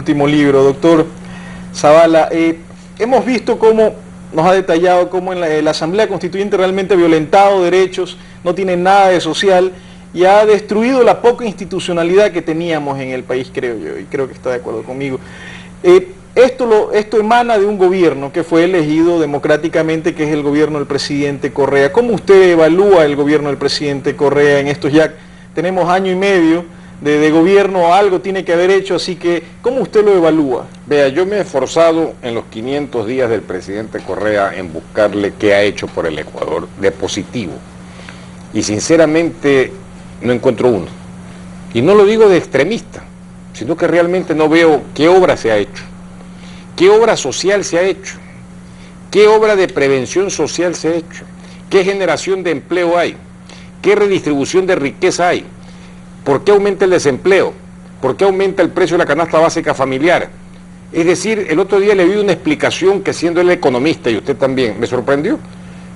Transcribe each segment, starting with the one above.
Último libro, doctor Zavala. Hemos visto cómo nos ha detallado cómo en la Asamblea Constituyente realmente ha violentado derechos, no tiene nada de social y ha destruido la poca institucionalidad que teníamos en el país, creo yo, y creo que está de acuerdo conmigo. Esto emana de un gobierno que fue elegido democráticamente, que es el gobierno del presidente Correa. ¿Cómo usted evalúa el gobierno del presidente Correa en estos ya? Tenemos año y medio de gobierno, algo tiene que haber hecho, así que ¿cómo usted lo evalúa? Vea, yo me he esforzado en los 500 días del presidente Correa en buscarle qué ha hecho por el Ecuador de positivo. Y sinceramente no encuentro uno. Y no lo digo de extremista, sino que realmente no veo qué obra se ha hecho, qué obra social se ha hecho, qué obra de prevención social se ha hecho, qué generación de empleo hay, qué redistribución de riqueza hay. ¿Por qué aumenta el desempleo? ¿Por qué aumenta el precio de la canasta básica familiar? Es decir, el otro día le vi una explicación que, siendo él economista y usted también, me sorprendió.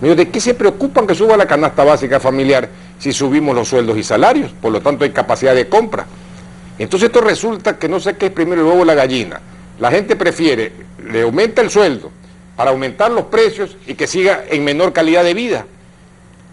Me dijo, ¿de qué se preocupan que suba la canasta básica familiar si subimos los sueldos y salarios? Por lo tanto hay capacidad de compra. Entonces esto resulta que no sé qué es primero el huevo o la gallina. La gente prefiere, le aumenta el sueldo para aumentar los precios y que siga en menor calidad de vida.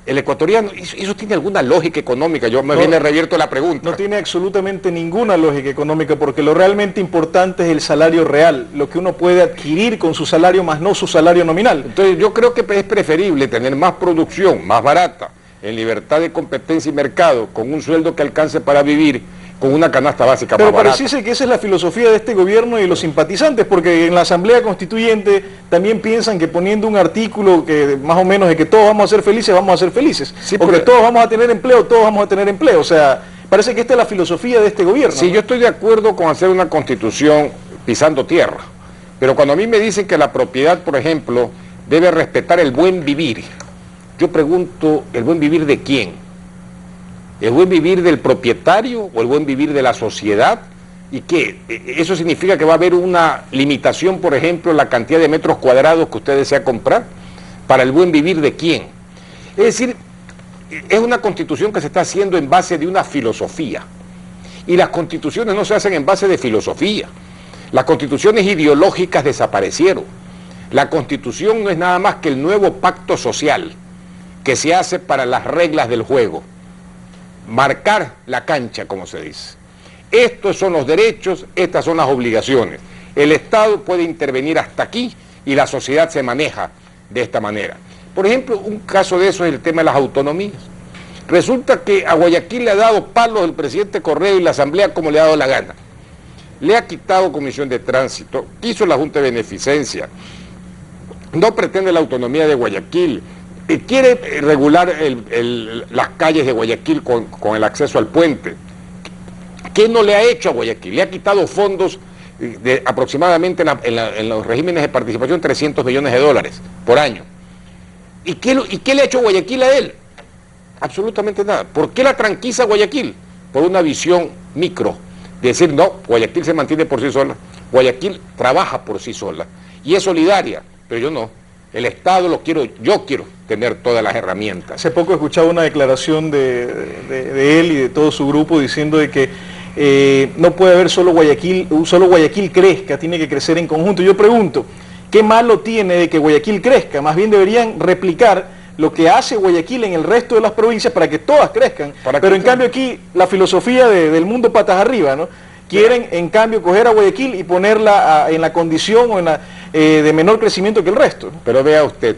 El ecuatoriano, ¿eso tiene alguna lógica económica? Yo más bien le revierto la pregunta. No tiene absolutamente ninguna lógica económica, porque lo realmente importante es el salario real, lo que uno puede adquirir con su salario más no su salario nominal. Entonces yo creo que es preferible tener más producción, más barata, en libertad de competencia y mercado, con un sueldo que alcance para vivir, con una canasta básica más barata. Pero pareciese que esa es la filosofía de este gobierno y de los simpatizantes, porque en la Asamblea Constituyente también piensan que poniendo un artículo que más o menos de que todos vamos a ser felices, vamos a ser felices. Sí, porque todos vamos a tener empleo, todos vamos a tener empleo. O sea, parece que esta es la filosofía de este gobierno. Sí, ¿no? Yo estoy de acuerdo con hacer una constitución pisando tierra, pero cuando a mí me dicen que la propiedad, por ejemplo, debe respetar el buen vivir, yo pregunto, ¿el buen vivir de quién? ¿El buen vivir del propietario o el buen vivir de la sociedad? ¿Y qué? ¿Eso significa que va a haber una limitación, por ejemplo, en la cantidad de metros cuadrados que usted desea comprar? ¿Para el buen vivir de quién? Es decir, es una constitución que se está haciendo en base de una filosofía. Y las constituciones no se hacen en base de filosofía. Las constituciones ideológicas desaparecieron. La constitución no es nada más que el nuevo pacto social que se hace para las reglas del juego. Marcar la cancha, como se dice. Estos son los derechos, estas son las obligaciones. El Estado puede intervenir hasta aquí y la sociedad se maneja de esta manera. Por ejemplo, un caso de eso es el tema de las autonomías. Resulta que a Guayaquil le ha dado palos el presidente Correa y la Asamblea como le ha dado la gana. Le ha quitado comisión de tránsito, quiso la Junta de Beneficencia, no pretende la autonomía de Guayaquil, quiere regular las calles de Guayaquil con el acceso al puente. ¿Qué no le ha hecho a Guayaquil? Le ha quitado fondos de aproximadamente en los regímenes de participación 300 millones de dólares por año. ¿Y qué le ha hecho Guayaquil a él? Absolutamente nada. ¿Por qué la tranquiza Guayaquil? Por una visión micro, de decir, no, Guayaquil se mantiene por sí sola, Guayaquil trabaja por sí sola y es solidaria, pero yo no. El Estado yo quiero tener todas las herramientas. Hace poco escuchaba una declaración de él y de todo su grupo diciendo de que no puede haber solo Guayaquil crezca, tiene que crecer en conjunto. Yo pregunto, ¿qué malo tiene de que Guayaquil crezca? Más bien deberían replicar lo que hace Guayaquil en el resto de las provincias para que todas crezcan. Pero en cambio aquí la filosofía del mundo patas arriba, ¿no? Quieren, en cambio, coger a Guayaquil y ponerla en la condición o de menor crecimiento que el resto. Pero vea usted,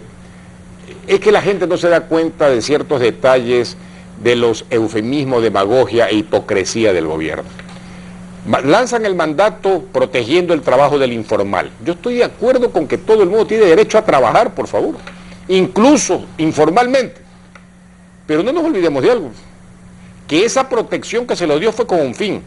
es que la gente no se da cuenta de ciertos detalles de los eufemismos, demagogia e hipocresía del gobierno. Lanzan el mandato protegiendo el trabajo del informal. Yo estoy de acuerdo con que todo el mundo tiene derecho a trabajar, por favor, incluso informalmente. Pero no nos olvidemos de algo, que esa protección que se lo dio fue con un fin.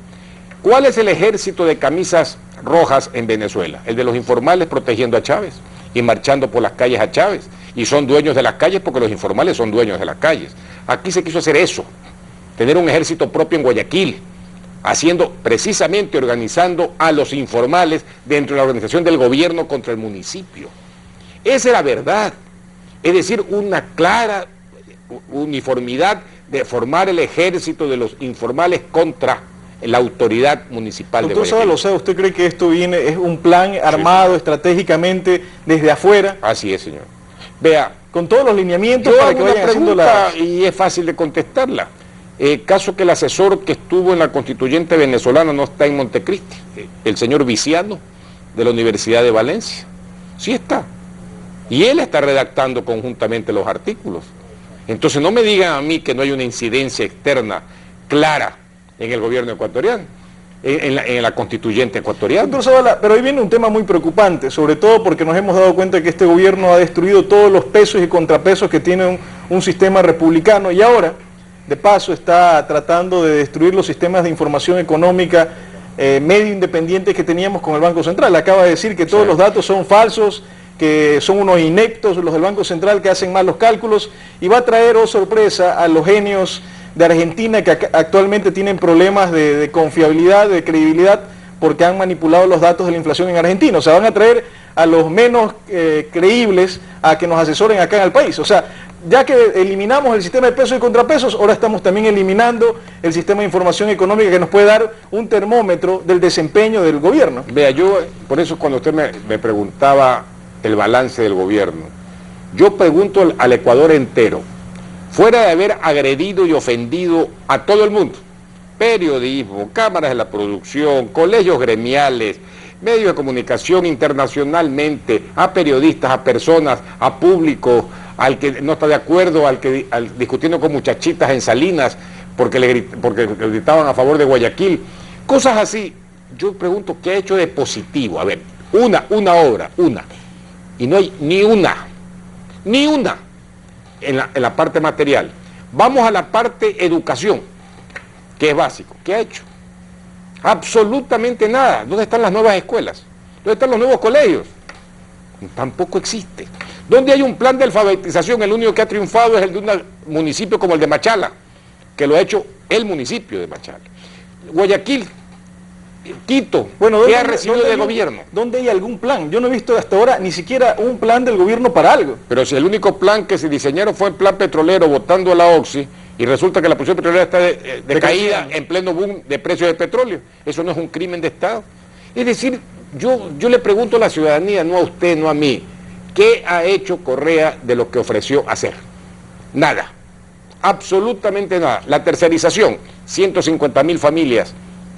¿Cuál es el ejército de camisas rojas en Venezuela? El de los informales protegiendo a Chávez y marchando por las calles a Chávez. Y son dueños de las calles porque los informales son dueños de las calles. Aquí se quiso hacer eso, tener un ejército propio en Guayaquil, organizando a los informales dentro de la organización del gobierno contra el municipio. Esa es la verdad. Es decir, una clara uniformidad de formar el ejército de los informales contra la autoridad municipal de Doctor Guayaquil. Zavala, o sea, ¿usted cree que esto viene, es un plan armado estratégicamente desde afuera? Así es, señor. Vea, Con todos los lineamientos yo para hago que una vayan haciendo pregunta las... y es fácil de contestarla. Caso que el asesor que estuvo en la constituyente venezolana no está en Montecristi, el señor Viciano, de la Universidad de Valencia. Sí está. Y él está redactando conjuntamente los artículos. Entonces no me digan a mí que no hay una incidencia externa clara en el gobierno ecuatoriano, en la constituyente ecuatoriana. Doctor Zavala, pero ahí viene un tema muy preocupante, sobre todo porque nos hemos dado cuenta que este gobierno ha destruido todos los pesos y contrapesos que tiene un sistema republicano y ahora, de paso, está tratando de destruir los sistemas de información económica medio independientes que teníamos con el Banco Central. Acaba de decir que todos los datos son falsos, que son unos ineptos los del Banco Central que hacen mal los cálculos y va a traer, oh sorpresa, a los genios de Argentina que actualmente tienen problemas de confiabilidad, de credibilidad, porque han manipulado los datos de la inflación en Argentina. O sea, van a traer a los menos creíbles a que nos asesoren acá en el país. O sea, ya que eliminamos el sistema de pesos y contrapesos, ahora estamos también eliminando el sistema de información económica que nos puede dar un termómetro del desempeño del gobierno. Vea, yo, por eso cuando usted me preguntaba el balance del gobierno, yo pregunto al Ecuador entero, fuera de haber agredido y ofendido a todo el mundo, periodismo, cámaras de la producción, colegios gremiales, medios de comunicación internacionalmente, a periodistas, a personas, a público, al que no está de acuerdo, discutiendo con muchachitas en Salinas porque le gritaban a favor de Guayaquil, cosas así. Yo pregunto, ¿qué ha hecho de positivo? A ver, una obra, y no hay ni una en la parte material. Vamos a la parte educación, que es básico. ¿Qué ha hecho? Absolutamente nada. ¿Dónde están las nuevas escuelas? ¿Dónde están los nuevos colegios? Tampoco existe. ¿Dónde hay un plan de alfabetización? El único que ha triunfado es el de un municipio como el de Machala, que lo ha hecho el municipio de Machala. Guayaquil, Quito, bueno, ¿qué ha recibido del gobierno? ¿Dónde hay algún plan? Yo no he visto hasta ahora ni siquiera un plan del gobierno para algo. Pero si el único plan que se diseñaron fue el plan petrolero votando a la Oxy, y resulta que la producción petrolera está de caída en pleno boom de precios de petróleo, eso no es un crimen de Estado. Es decir, yo le pregunto a la ciudadanía, no a usted, no a mí, ¿qué ha hecho Correa de lo que ofreció hacer? Nada, absolutamente nada. La tercerización, 150.000 familias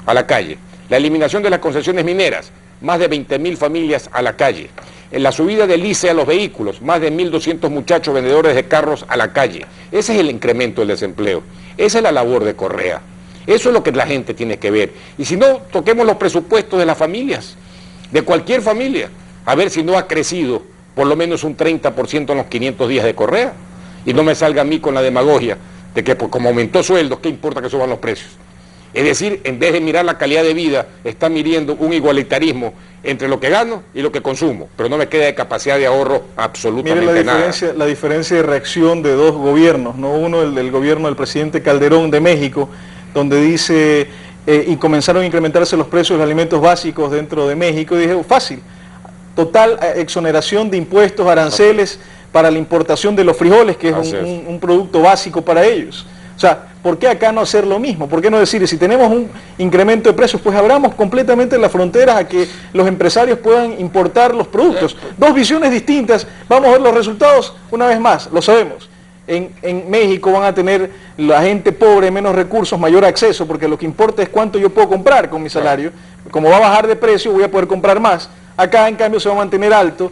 a la calle. La eliminación de las concesiones mineras, más de 20.000 familias a la calle. En la subida del ICE a los vehículos, más de 1.200 muchachos vendedores de carros a la calle. Ese es el incremento del desempleo. Esa es la labor de Correa. Eso es lo que la gente tiene que ver. Y si no, toquemos los presupuestos de las familias, de cualquier familia, a ver si no ha crecido por lo menos un 30% en los 500 días de Correa. Y no me salga a mí con la demagogia de que pues, como aumentó sueldos, ¿qué importa que suban los precios? Es decir, en vez de mirar la calidad de vida, está midiendo un igualitarismo entre lo que gano y lo que consumo, pero no me queda de capacidad de ahorro absolutamente nada. La diferencia de reacción de dos gobiernos, ¿no? Uno, el del gobierno del presidente Calderón de México, donde dice, y comenzaron a incrementarse los precios de los alimentos básicos dentro de México, y dije, fácil, total exoneración de impuestos, aranceles para la importación de los frijoles, que es un producto básico para ellos. O sea, ¿por qué acá no hacer lo mismo? ¿Por qué no decir, si tenemos un incremento de precios, pues abramos completamente las fronteras a que los empresarios puedan importar los productos? Dos visiones distintas, vamos a ver los resultados una vez más, lo sabemos. En México van a tener la gente pobre, menos recursos, mayor acceso, porque lo que importa es cuánto yo puedo comprar con mi salario. Como va a bajar de precio, voy a poder comprar más. Acá, en cambio, se va a mantener alto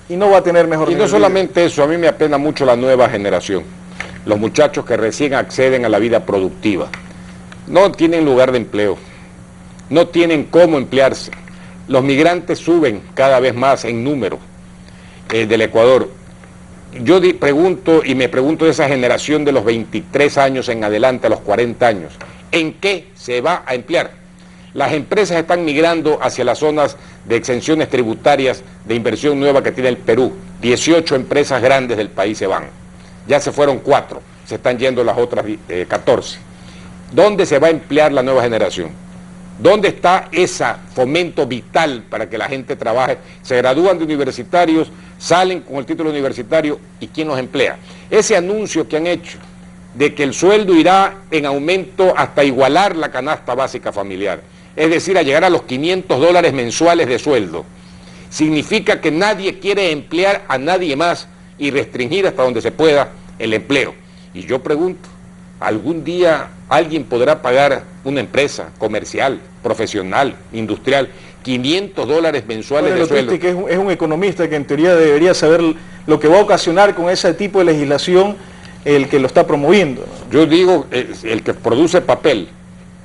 y no va a tener mejor. Y no solamente eso, a mí me apena mucho la nueva generación. Los muchachos que recién acceden a la vida productiva. No tienen lugar de empleo, no tienen cómo emplearse. Los migrantes suben cada vez más en número del Ecuador. Yo pregunto y me pregunto de esa generación de los 23 años en adelante a los 40 años, ¿en qué se va a emplear? Las empresas están migrando hacia las zonas de exenciones tributarias de inversión nueva que tiene el Perú. 18 empresas grandes del país se van. Ya se fueron 4, se están yendo las otras 14. ¿Dónde se va a emplear la nueva generación? ¿Dónde está ese fomento vital para que la gente trabaje? Se gradúan de universitarios, salen con el título universitario, ¿y quién los emplea? Ese anuncio que han hecho de que el sueldo irá en aumento hasta igualar la canasta básica familiar, es decir, a llegar a los $500 mensuales de sueldo. Significa que nadie quiere emplear a nadie más y restringir hasta donde se pueda el empleo. Y yo pregunto, ¿algún día alguien podrá pagar una empresa comercial, profesional, industrial, $500 mensuales de sueldo? Que es un economista que en teoría debería saber lo que va a ocasionar con ese tipo de legislación el que lo está promoviendo, ¿no? Yo digo, el que produce papel,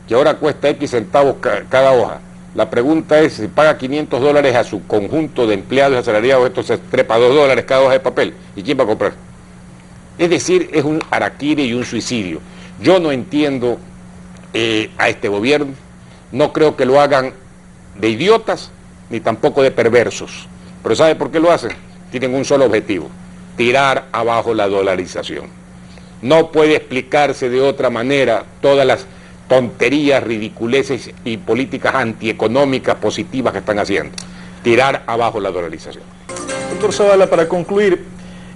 que ahora cuesta X centavos cada hoja, la pregunta es si paga $500 a su conjunto de empleados y asalariados, esto se trepa $2 cada hoja de papel, ¿y quién va a comprar? Es decir, es un harakiri y un suicidio. Yo no entiendo a este gobierno, no creo que lo hagan de idiotas, ni tampoco de perversos. Pero ¿sabe por qué lo hacen? Tienen un solo objetivo: tirar abajo la dolarización. No puede explicarse de otra manera todas las tonterías, ridiculeces y políticas antieconómicas positivas que están haciendo. Tirar abajo la dolarización. Doctor Zavala, para concluir,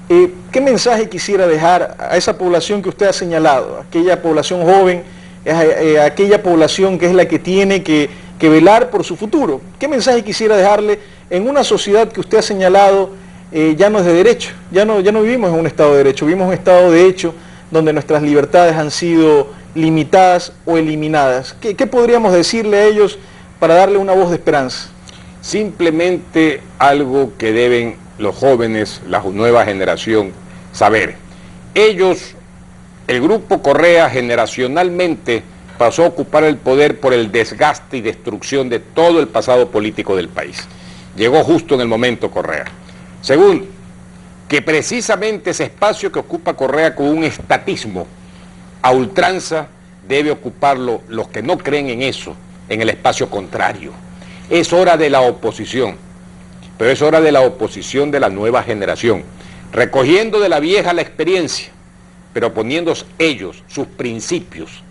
¿qué mensaje quisiera dejar a esa población que usted ha señalado, aquella población joven, aquella población que es la que tiene que velar por su futuro? ¿Qué mensaje quisiera dejarle en una sociedad que usted ha señalado ya no es de derecho? Ya no vivimos en un Estado de derecho, vivimos en un Estado de hecho donde nuestras libertades han sido limitadas o eliminadas. ¿Qué podríamos decirle a ellos para darle una voz de esperanza? Simplemente algo que deben los jóvenes, la nueva generación, saber. Ellos, el grupo Correa, generacionalmente pasó a ocupar el poder por el desgaste y destrucción de todo el pasado político del país. Llegó justo en el momento Correa. Segundo, que precisamente ese espacio que ocupa Correa con un estatismo a ultranza debe ocuparlo los que no creen en eso, en el espacio contrario. Es hora de la oposición, pero es hora de la oposición de la nueva generación, recogiendo de la vieja la experiencia, pero poniendo ellos sus principios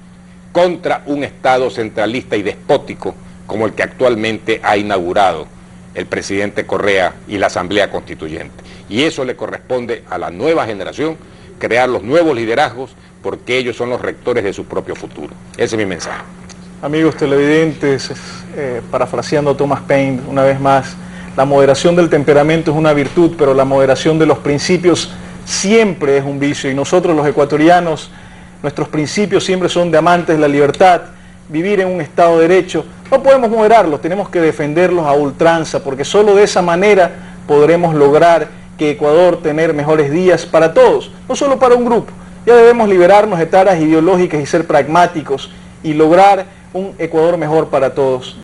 contra un Estado centralista y despótico como el que actualmente ha inaugurado el presidente Correa y la Asamblea Constituyente. Y eso le corresponde a la nueva generación, crear los nuevos liderazgos, porque ellos son los rectores de su propio futuro. Ese es mi mensaje. Amigos televidentes, parafraseando a Thomas Paine una vez más, la moderación del temperamento es una virtud, pero la moderación de los principios siempre es un vicio. Y nosotros los ecuatorianos, nuestros principios siempre son de amantes de la libertad, vivir en un Estado de Derecho. No podemos moderarlos, tenemos que defenderlos a ultranza, porque solo de esa manera podremos lograr que Ecuador tener mejores días para todos, no solo para un grupo. Ya debemos liberarnos de taras ideológicas y ser pragmáticos y lograr un Ecuador mejor para todos.